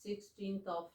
16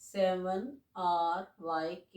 7RYK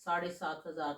7,500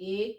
1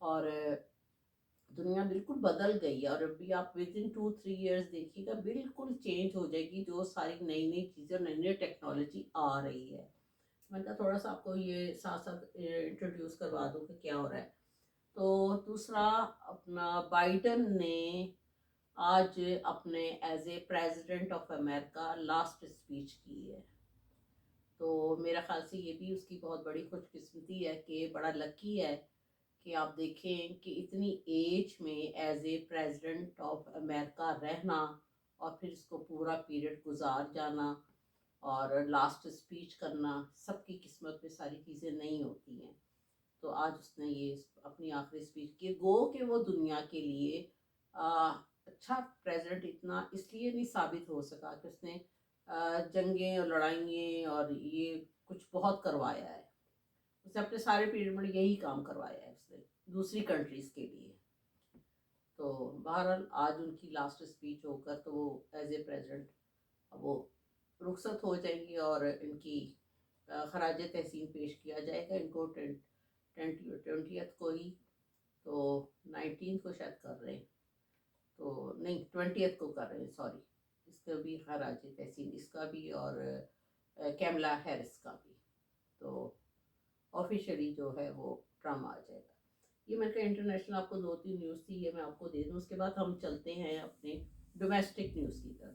اور دنیا بالکل بدل گئی ہے، اور ابھی آپ ود ان 2-3 ایئرس دیکھیے گا بالکل چینج ہو جائے گی، جو ساری نئی نئی چیزیں نئی نئی ٹیکنالوجی آ رہی ہے۔ میں نے کہا تھوڑا سا آپ کو یہ ساتھ ساتھ انٹروڈیوس کروا دوں کہ کیا ہو رہا ہے۔ تو دوسرا، اپنا بائیڈن نے آج اپنے as a president of America last speech کی ہے، تو میرا خیال سے یہ بھی اس کی بہت بڑی خوش قسمتی ہے کہ بڑا لکی ہے کہ آپ دیکھیں کہ اتنی ایج میں as a president of America رہنا اور پھر اس کو پورا پیریڈ گزار جانا اور لاسٹ اسپیچ کرنا، سب کی قسمت میں ساری چیزیں نہیں ہوتی ہیں۔ تو آج اس نے یہ اپنی آخری اسپیچ کی، گو کہ وہ دنیا کے لیے اچھا پریزیڈنٹ اتنا اس لیے نہیں ثابت ہو سکا کہ اس نے جنگیں اور لڑائیں اور یہ کچھ بہت کروایا ہے، اس نے اپنے سارے پیریڈ میں یہی کام کروایا ہے اس نے دوسری کنٹریز کے لیے۔ تو بہرحال آج ان کی لاسٹ اسپیچ ہو کر تو وہ ایز اے پریزیڈنٹ وہ رخصت ہو جائیں گی، اور ان کی خراج تحسین پیش کیا جائے گا ان کو 20th کو ہی، تو 19 کو شاید کر رہے ہیں، تو نہیں 20th کو کر رہے ہیں، سوری، اس کا بھی خراج تحسین، اس کا بھی اور کیملا ہیرس کا بھی، تو آفیشلی جو ہے وہ ٹرمپ آ جائے گا۔ یہ میں نے انٹرنیشنل آپ کو 2-3 نیوز تھی، یہ میں آپ کو دے دوں، اس کے بعد ہم چلتے ہیں اپنے ڈومیسٹک نیوز کی طرف۔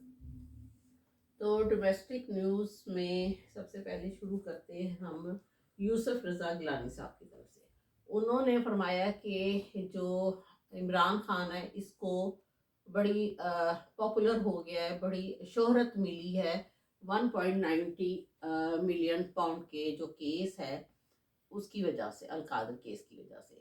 تو ڈومیسٹک نیوز میں سب سے پہلے شروع کرتے ہیں ہم یوسف رضا گیلانی صاحب کی طرف سے۔ انہوں نے فرمایا کہ جو عمران خان ہے اس کو بڑی پاپولر ہو گیا ہے، بڑی شہرت ملی ہے 1.90 ملین پاؤنڈ کے جو کیس ہے اس کی وجہ سے، القادر کیس کی وجہ سے۔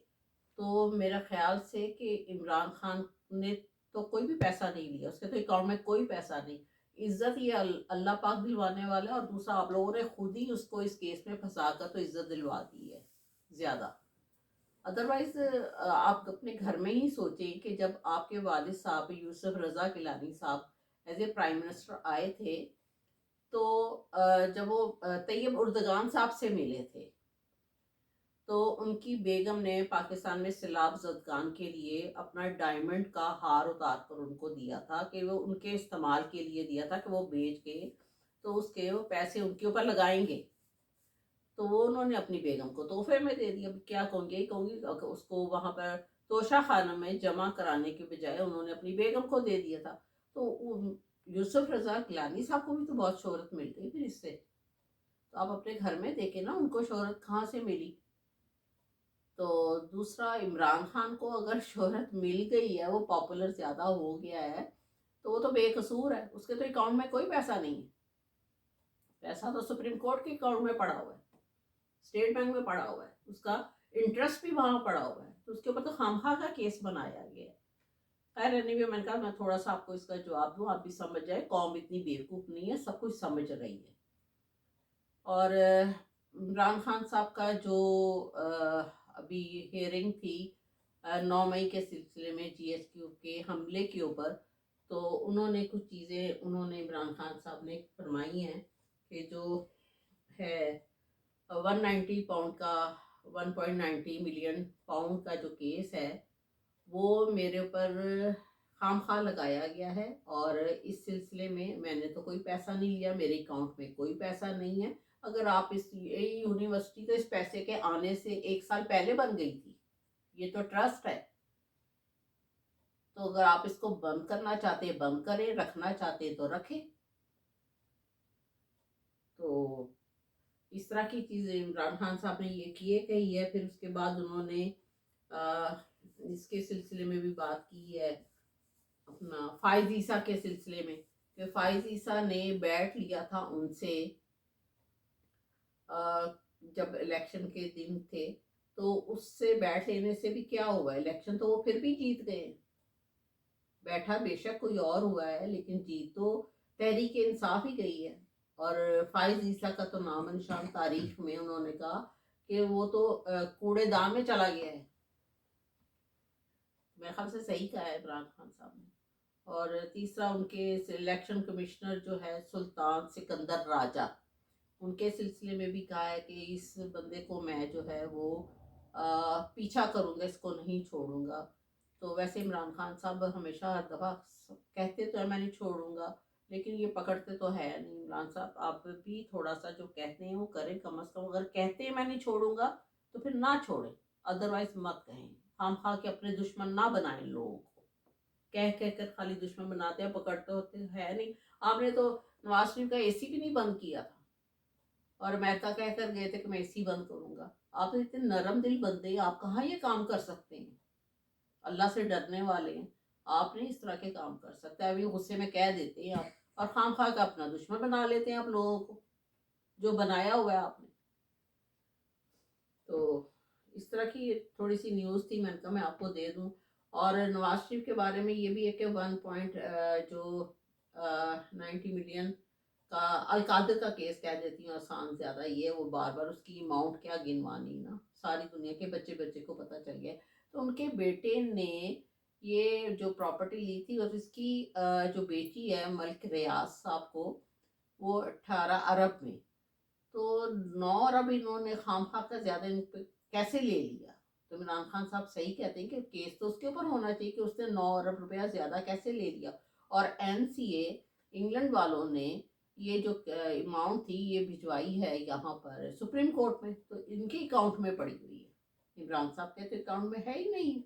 تو میرا خیال سے کہ عمران خان نے تو کوئی بھی پیسہ نہیں لیا، اس کے تو اکاؤنٹ میں کوئی پیسہ نہیں، عزت یہ اللہ پاک دلوانے والا ہے، اور دوسرا آپ لوگوں نے خود ہی اس کو اس کیس میں پھنسا کر تو عزت دلوا دی ہے زیادہ۔ ادروائز آپ اپنے گھر میں ہی سوچیں کہ جب آپ کے والد صاحب یوسف رضا گیلانی صاحب ایز اے پرائم منسٹر آئے تھے، تو جب وہ طیب اردگان صاحب سے ملے تھے تو ان کی بیگم نے پاکستان میں سیلاب زدگان کے لیے اپنا ڈائمنڈ کا ہار اتار کر ان کو دیا تھا، کہ وہ ان کے استعمال کے لیے دیا تھا، کہ وہ بیچ کے تو اس کے وہ پیسے ان کے اوپر لگائیں گے، تو وہ انہوں نے اپنی بیگم کو تحفے میں دے دیا۔ کیا کہوں گی، یہی کہوں گی اس کو وہاں پر توشہ خانہ میں جمع کرانے کے بجائے انہوں نے اپنی بیگم کو دے دیا تھا۔ تو یوسف رضا گیلانی صاحب کو بھی تو بہت شہرت مل گئی پھر اس سے، تو آپ اپنے گھر میں دیکھیں نا ان کو شہرت کہاں سے ملی۔ تو دوسرا، عمران خان کو اگر شہرت مل گئی ہے، وہ پاپولر زیادہ ہو گیا ہے، تو وہ تو بے قصور ہے، اس کے تو اکاؤنٹ میں کوئی پیسہ نہیں ہے، پیسہ تو سپریم کورٹ کے اکاؤنٹ میں پڑا ہوا ہے، اسٹیٹ بینک میں پڑا ہوا ہے، اس کا انٹرسٹ بھی وہاں پڑا ہوا ہے، تو اس کے اوپر تو خواہ کا کیس بنایا گیا ہے۔ خیر anyway، میں نے کہا میں تھوڑا سا آپ کو اس کا جواب دوں، آپ بھی سمجھ جائے، قوم اتنی بیوقوف نہیں ہے، سب کچھ سمجھ رہی ہے۔ اور عمران خان صاحب کا جو ابھی ہیئرنگ تھی 9 مئی کے سلسلے میں جی ایس کیو کے حملے کے اوپر، تو انہوں نے کچھ چیزیں عمران خان صاحب نے فرمائی ہیں کہ جو ہے 190 پاؤنڈ کا 1.90 ملین پاؤنڈ کا جو کیس ہے وہ میرے اوپر خام خواہ لگایا گیا ہے، اور اس سلسلے میں نے تو کوئی پیسہ نہیں لیا، میرے اکاؤنٹ میں کوئی پیسہ نہیں ہے۔ اگر آپ یونیورسٹی تو اس پیسے کے آنے سے 1 سال پہلے بن گئی تھی، یہ تو ٹرسٹ ہے، تو اگر آپ اس کو بند کرنا چاہتے بند کریں، رکھنا چاہتے تو رکھیں۔ تو اس طرح کی چیزیں عمران خان صاحب نے یہ کیے کہی ہے۔ پھر اس کے بعد انہوں نے اس کے سلسلے میں بھی بات کی ہے اپنا فائز عیسیٰ کے سلسلے میں، کہ فائز عیسیٰ نے بیٹھ لیا تھا ان سے جب الیکشن کے دن تھے، تو اس سے بیٹھ لینے سے بھی کیا ہوا، الیکشن تو وہ پھر بھی جیت گئے، بیٹھا بے شک کوئی اور ہوا ہے لیکن جیت تو تحریک انصاف ہی گئی ہے۔ اور فائز عیسیٰ کا تو نام نشان تاریخ میں انہوں نے کہا کہ وہ تو کوڑے دان میں چلا گیا ہے، میرے خیال سے صحیح کہا ہے عمران خان صاحب نے۔ اور تیسرا، ان کے الیکشن کمشنر جو ہے سلطان سکندر راجہ، ان کے سلسلے میں بھی کہا ہے کہ اس بندے کو میں جو ہے وہ پیچھا کروں گا، اس کو نہیں چھوڑوں گا. تو ویسے عمران خان صاحب ہمیشہ ہر دفعہ کہتے تو ہے میں نہیں چھوڑوں گا، لیکن یہ پکڑتے تو ہے نہیں. عمران صاحب آپ بھی تھوڑا سا جو کہتے ہیں وہ کریں، کم از کم اگر کہتے ہیں میں نہیں چھوڑوں گا تو پھر نہ چھوڑیں، ادروائز مت کہیں. خام خواہ کے اپنے دشمن نہ بنائیں لوگوں کو، کہہ کر خالی دشمن بناتے ہیں، پکڑتے ہوتے ہے نہیں. آپ نے تو نواز شریف کا اے سی بھی نہیں بند کیا تھا، اور مہتا کہہ کر گئے تھے کہ میں اے سی بند کروں گا. آپ تو اتنے نرم دل بندے ہیں، آپ کہاں یہ کام کر سکتے ہیں؟ اللہ سے ڈرنے والے ہیں، آپ نہیں اس طرح کے کام کر سکتے. ابھی غصے میں کہہ دیتے ہیں آپ، اور خام خواہ کا اپنا دشمن بنا لیتے ہیں آپ لوگوں کو، جو بنایا ہوا ہے آپ نے. تو اس طرح کی تھوڑی سی نیوز تھی، میں نے کہا میں آپ کو دے دوں. اور نواز شریف کے بارے میں یہ بھی ہے کہ 1 جو 90 ملین کا القادر کا کیس کہہ دیتی ہوں آسان زیادہ، یہ وہ بار بار اس کی اماؤنٹ کیا گنوانی نا، ساری دنیا کے بچے بچے کو پتہ چل گیا. تو ان کے بیٹے نے یہ جو پراپرٹی لی تھی، اور اس کی جو بیٹی ہے ملک ریاض صاحب کو، وہ 18 ارب میں. تو 9 ارب انہوں نے خام خواہ کا زیادہ ان پہ کیسے لے لیا؟ تو عمران خان صاحب صحیح کہتے ہیں کہ کیس تو اس کے اوپر ہونا چاہیے کہ اس نے 9 ارب روپیہ زیادہ کیسے لے لیا. اور NCA انگلینڈ والوں نے یہ جو اماؤنٹ تھی یہ بھجوائی ہے یہاں پر سپریم کورٹ میں، تو ان کے اکاؤنٹ میں پڑی ہوئی ہے. عمران صاحب کے تو اکاؤنٹ میں ہے ہی نہیں.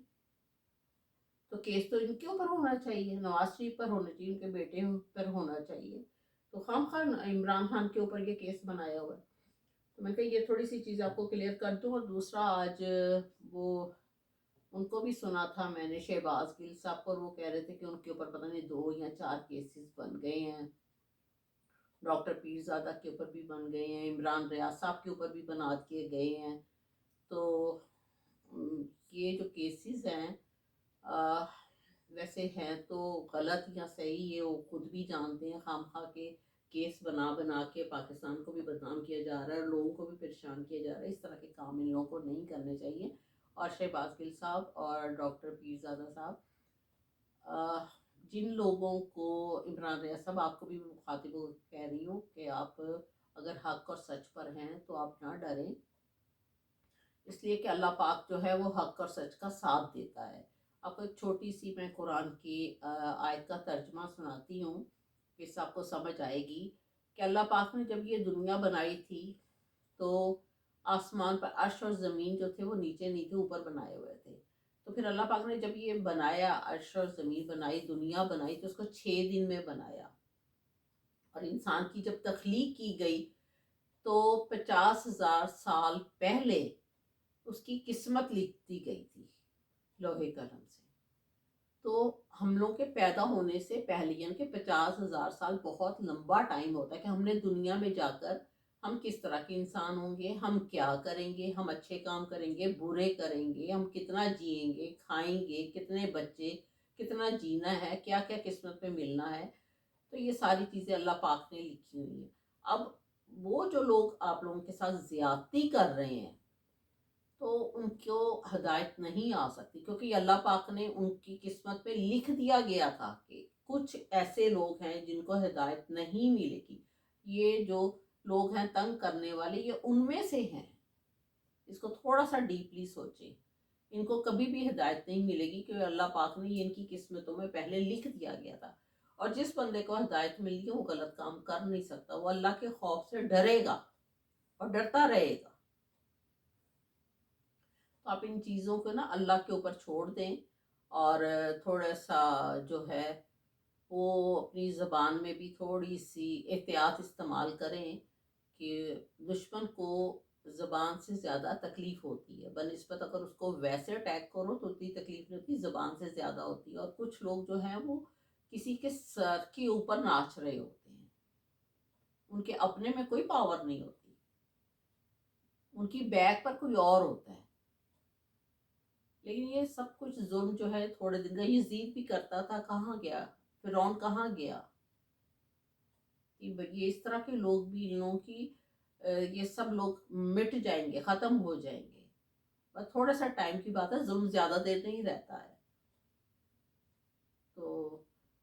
تو کیس تو ان کے اوپر ہونا چاہیے، نواز شریف پر ہونا چاہیے، ان کے بیٹے پر ہونا چاہیے. تو خام خان عمران خان کے اوپر یہ کیس بنایا ہوا ہے. تو میں کہ یہ تھوڑی سی چیز آپ کو کلیئر کر دوں. اور دوسرا آج وہ ان کو بھی سنا تھا میں نے، شہباز گل صاحب کو، وہ کہہ رہے تھے کہ ان کے اوپر پتہ نہیں 2 یا 4 کیسز بن گئے ہیں. ڈاکٹر پیرزادہ کے اوپر بھی بن گئے ہیں، عمران ریاض صاحب کے اوپر بھی بنا کیے گئے ہیں. تو یہ جو کیسز ہیں ویسے ہیں تو غلط یا صحیح یہ وہ خود بھی جانتے ہیں. خام خواہ کے کیس بنا بنا کے پاکستان کو بھی بدنام کیا جا رہا ہے، اور لوگوں کو بھی پریشان کیا جا رہا ہے. اس طرح کے کام ان لوگوں کو نہیں کرنے چاہیے. اور شہباز گل صاحب اور ڈاکٹر پیرزادہ صاحب، جن لوگوں کو، عمران ریاض صاحب آپ کو بھی مخاطب کہہ رہی ہوں کہ آپ اگر حق اور سچ پر ہیں تو آپ نہ ڈریں، اس لیے کہ اللہ پاک جو ہے وہ حق اور سچ کا ساتھ دیتا ہے. آپ کو ایک چھوٹی سی میں قرآن کی آیت کا ترجمہ سناتی ہوں، اس سے آپ کو سمجھ آئے گی کہ اللہ پاک نے جب یہ دنیا بنائی تھی تو آسمان پر عرش اور زمین جو تھے وہ نیچے نہیں تھے، اوپر بنائے ہوئے تھے. تو پھر اللہ پاک نے جب یہ بنایا، عرش اور زمین بنائی، دنیا بنائی، تو اس کو 6 دن میں بنایا. اور انسان کی جب تخلیق کی گئی تو 50,000 سال پہلے اس کی قسمت لکھ دی گئی تھی لوہے قلم سے. تو ہم لوگ کے پیدا ہونے سے پہلے، یعنی کہ 50,000 سال بہت لمبا ٹائم ہوتا ہے کہ ہم نے دنیا میں جا کر ہم کس طرح کے انسان ہوں گے، ہم کیا کریں گے، ہم اچھے کام کریں گے، برے کریں گے، ہم کتنا جئیں گے، کھائیں گے، کتنے بچے، کتنا جینا ہے، کیا کیا قسمت میں ملنا ہے. تو یہ ساری چیزیں اللہ پاک نے لکھی ہوئی ہیں. اب وہ جو لوگ آپ لوگوں کے ساتھ زیادتی کر رہے ہیں تو ان کو ہدایت نہیں آ سکتی، کیونکہ اللہ پاک نے ان کی قسمت پہ لکھ دیا گیا تھا کہ کچھ ایسے لوگ ہیں جن کو ہدایت نہیں ملے گی. یہ جو لوگ ہیں تنگ کرنے والے، یہ ان میں سے ہیں. اس کو تھوڑا سا ڈیپلی سوچیں، ان کو کبھی بھی ہدایت نہیں ملے گی کیونکہ اللہ پاک نے یہ ان کی قسمتوں میں پہلے لکھ دیا گیا تھا. اور جس بندے کو ہدایت مل گئی وہ غلط کام کر نہیں سکتا، وہ اللہ کے خوف سے ڈرے گا اور ڈرتا رہے گا. تو آپ ان چیزوں کو نا اللہ کے اوپر چھوڑ دیں، اور تھوڑا سا جو ہے وہ اپنی زبان میں بھی تھوڑی سی احتیاط استعمال کریں کہ دشمن کو زبان سے زیادہ تکلیف ہوتی ہے بنسبت اگر اس کو ویسے اٹیک کرو تو اتنی تکلیف نہیں ہوتی، زبان سے زیادہ ہوتی ہے. اور کچھ لوگ جو ہیں وہ کسی کے سر کے اوپر ناچ رہے ہوتے ہیں، ان کے اپنے میں کوئی پاور نہیں ہوتی، ان کی بیک پر کوئی اور ہوتا ہے. لیکن یہ سب کچھ ظلم جو ہے تھوڑے دن کا، یزید بھی کرتا تھا، کہاں گیا فرعون، کہاں گیا. یہ اس طرح کے لوگ بھی، ان لوگوں کی یہ سب لوگ مٹ جائیں گے، ختم ہو جائیں گے. بس تھوڑا سا ٹائم کی بات ہے، ظلم زیادہ دیر نہیں رہتا ہے. تو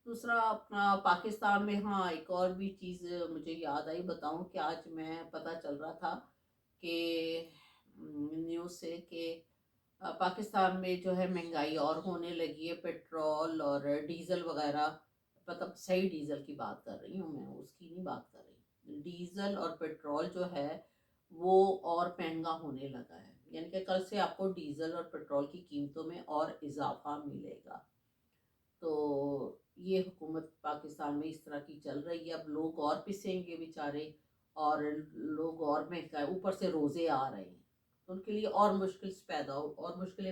دوسرا اپنا پاکستان میں، ہاں ایک اور بھی چیز مجھے یاد آئی بتاؤں کہ آج میں پتہ چل رہا تھا کہ نیوز سے کہ پاکستان میں جو ہے مہنگائی اور ہونے لگی ہے، پیٹرول اور ڈیزل وغیرہ، مطلب صحیح ڈیزل کی بات کر رہی ہوں میں، اس کی نہیں بات کر رہی، ڈیزل اور پیٹرول جو ہے وہ اور مہنگا ہونے لگا ہے، یعنی کہ کل سے آپ کو ڈیزل اور پیٹرول کی قیمتوں میں اور اضافہ ملے گا۔ تو یہ حکومت پاکستان میں اس طرح کی چل رہی ہے، اب لوگ اور پسیں گے بیچارے، اور لوگ اور مہنگائی، اوپر سے روزے آ رہے ہیں تو ان کے لیے اور مشکلیں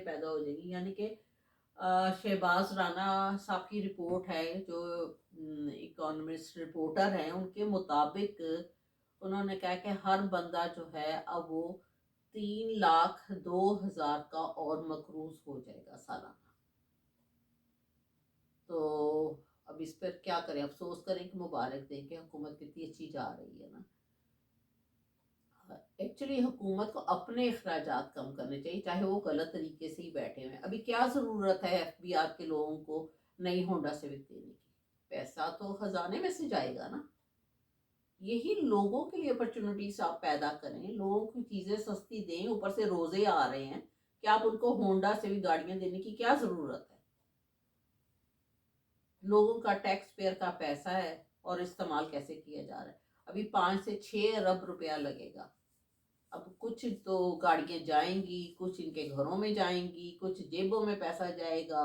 پیدا ہو جائیں گی، یعنی کہ شہباز رانا صاحب کی رپورٹ ہے، جو اکانومسٹ رپورٹر ہیں، ان کے مطابق انہوں نے کہا کہ ہر بندہ جو ہے اب وہ 3,02,000 کا اور مقروض ہو جائے گا سالانہ۔ تو اب اس پر کیا کریں، افسوس کریں کہ مبارک دیں کہ حکومت کتنی اچھی جا رہی ہے نا۔ ایکچولی حکومت کو اپنے اخراجات کم کرنے چاہیے، چاہے وہ غلط طریقے سے ہی بیٹھے ہوئے، ابھی کیا ضرورت ہے ایف بی آر کے لوگوں کو نئی ہونڈا سیوک دینے کی؟ پیسہ تو خزانے میں سے جائے گا نا۔ یہی لوگوں کے لیے اپرچونٹیز آپ پیدا کریں، لوگوں کی چیزیں سستی دیں، اوپر سے روزے آ رہے ہیں کہ آپ ان کو ہونڈا سیوک گاڑیاں دینے کی کیا ضرورت ہے؟ لوگوں کا ٹیکس پیئر کا پیسہ ہے اور استعمال کیسے کیا جا رہا ہے۔ ابھی 5 سے 6 ارب روپیہ لگے گا، اب کچھ تو گاڑیاں جائیں گی، کچھ ان کے گھروں میں جائیں گی، کچھ جیبوں میں پیسہ جائے گا،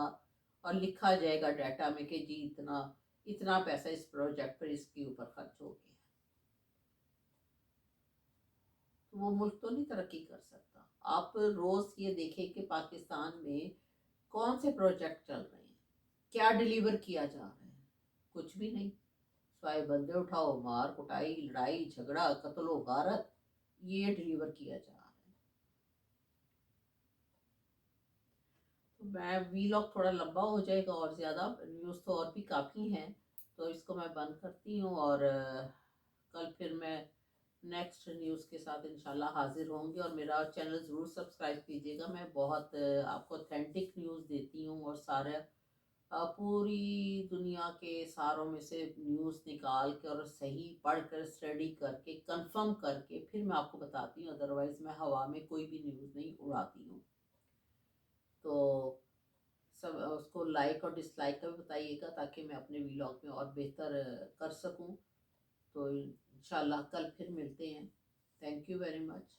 اور لکھا جائے گا ڈیٹا میں کہ جی اتنا اتنا پیسہ اس پروجیکٹ پر اس کے اوپر خرچ ہو گیا، تو وہ ملک تو نہیں ترقی کر سکتا۔ آپ روز یہ دیکھیں کہ پاکستان میں کون سے پروجیکٹ چل رہے ہیں، کیا ڈیلیور کیا جا رہا ہے؟ کچھ بھی نہیں، سوائے بندے اٹھاؤ، مار کٹائی، لڑائی جھگڑا، قتل و غارت، یہ ڈیلیور کیا جا رہا ہے۔ تو میں وی لاگ تھوڑا لمبا ہو جائے گا، اور زیادہ نیوز تو اور بھی کافی ہیں، تو اس کو میں بند کرتی ہوں، اور کل پھر میں نیکسٹ نیوز کے ساتھ انشاءاللہ حاضر ہوں گی، اور میرا چینل ضرور سبسکرائب کیجیے گا، میں بہت آپ کو اتھینٹک نیوز دیتی ہوں، اور سارے پوری دنیا کے ساروں میں سے نیوز نکال کے اور صحیح پڑھ کر اسٹڈی کر کے کنفرم کر کے پھر میں آپ کو بتاتی ہوں، ادروائز میں ہوا میں کوئی بھی نیوز نہیں اڑاتی ہوں۔ تو سب اس کو لائک اور ڈس لائک کا بھی بتائیے گا، تاکہ میں اپنے ویلاگ میں اور بہتر کر سکوں۔ تو انشاءاللہ کل پھر ملتے ہیں، تھینک یو ویری مچ۔